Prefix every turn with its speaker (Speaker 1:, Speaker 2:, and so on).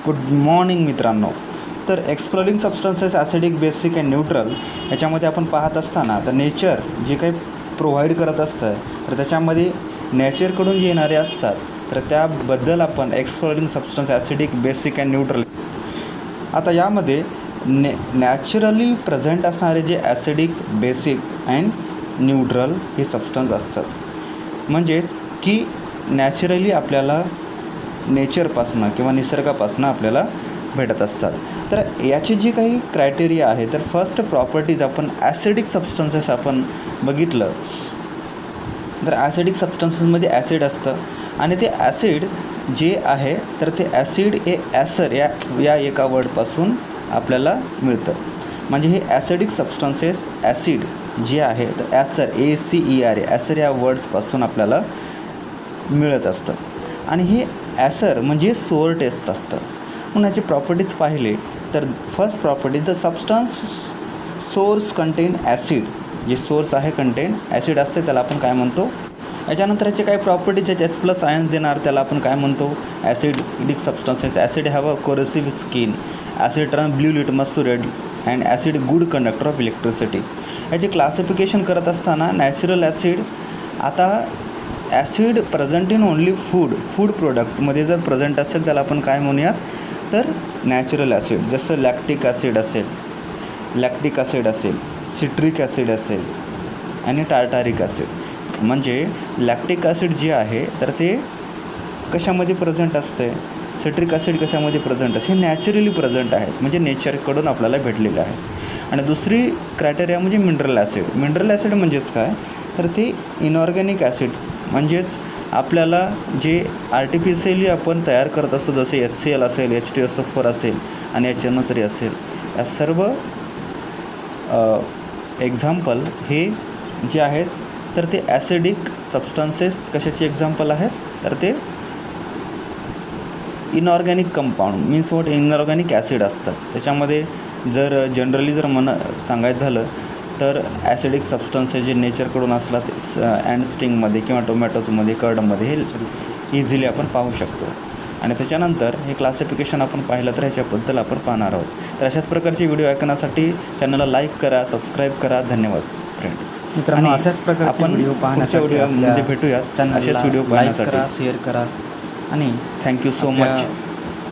Speaker 1: Good morning मित्रांनो. तर exploring substances acidic, basic and neutral याच्यामध्ये आपण पाहत असताना तर नेचर जे काही प्रोव्हाइड करत असतं तर त्याच्यामध्ये नेचरकडून जे येणारे असतात तर त्याबद्दल आपण exploring substance acidic, basic and neutral. आता यामध्ये नॅचरली प्रेझेंट असणारे जे ॲसिडिक, बेसिक अँड न्यूट्रल हे सबस्टन्स असतात. म्हणजेच की नॅचरली आपल्याला नेचरपासनं किंवा निसर्गापासनं आपल्याला भेटत असतात. तर याची जी काही क्रायटेरिया आहे तर फर्स्ट प्रॉपर्टीज आपण ॲसिडिक सबस्टन्सेस आपण बघितलं तर ॲसिडिक सबस्टन्सेसमध्ये ॲसिड असतं आणि ते ॲसिड जे आहे तर ते ॲसिड हे ॲसर या एका वर्डपासून आपल्याला मिळतं. म्हणजे हे ॲसिडिक सबस्टन्सेस ॲसिड जे आहे तर ॲसर ACER ॲसर या वर्ड्सपासून आपल्याला मिळत असतं. आणि हे ॲसर म्हणजे सोअर टेस्ट असतं. म्हणून याची प्रॉपर्टीज पाहिले तर first property the substance source content acid. जे सोर्स आहे कंटेन ॲसिड असते त्याला आपण काय म्हणतो. याच्यानंतर याचे काही प्रॉपर्टीज H+ आयन्स देणार त्याला आपण काय म्हणतो acidic substances. Acid have a corrosive skin, acid turn blue litmus to red and acid good conductor of electricity. याचे क्लासिफिकेशन करत असताना नॅचरल ॲसिड, आता acid present in only food प्रोडक्टमध्ये जर प्रेझेंट असेल त्याला आपण काय म्हणूयात तर नॅचरल ॲसिड. जसं लॅक्टिक ॲसिड असेल, सिट्रिक ॲसिड असेल आणि टार्टारिक ॲसिड. म्हणजे लॅक्टिक ॲसिड जे आहे तर ते कशामध्ये प्रेझेंट असते, सिट्रिक ॲसिड कशामध्ये प्रेझेंट असते, हे नॅचरली प्रेझेंट आहेत म्हणजे नेचरकडून आपल्याला भेटलेले आहेत. आणि दुसरी क्रायटेरिया म्हणजे मिनरल ॲसिड. मिनरल ॲसिड म्हणजेच काय तर ते इनऑर्गॅनिक ॲसिड म्हणजेच आपल्याला जे आर्टिफिशियली आपण तयार करत असतो जसे HCl असेल, H2SO4 असेल आणि HNO3 असेल. या सर्व एक्झाम्पल हे जे आहेत तर ते ॲसिडिक सबस्टन्सेस कशाचे एक्झाम्पल आहेत तर ते inorganic compound means what inorganic acid असतात. त्याच्यामध्ये जर जनरली जर सांगायचं झालं तर ॲसिडिक सबस्टन्सेस जे नेचरकडून असतात अँड स्टिंगमध्ये किंवा टोमॅटोजमध्ये, कर्डमध्ये हे इझिली आपण पाहू शकतो. आणि त्याच्यानंतर हे क्लासिफिकेशन आपण पाहिलं तर ह्याच्याबद्दल आपण पाहणार आहोत. तर अशाच प्रकारचे व्हिडिओ ऐकण्यासाठी चॅनलला लाईक करा, सबस्क्राईब करा. धन्यवाद फ्रेंड.
Speaker 2: मित्रांनो, अशाच प्रकारचे व्हिडिओ पाहण्यासाठी
Speaker 1: व्हिडिओमध्ये भेटूयात. असेच व्हिडिओ पाहण्यासाठी
Speaker 2: करा, शेअर करा आणि
Speaker 1: थँक्यू सो मच.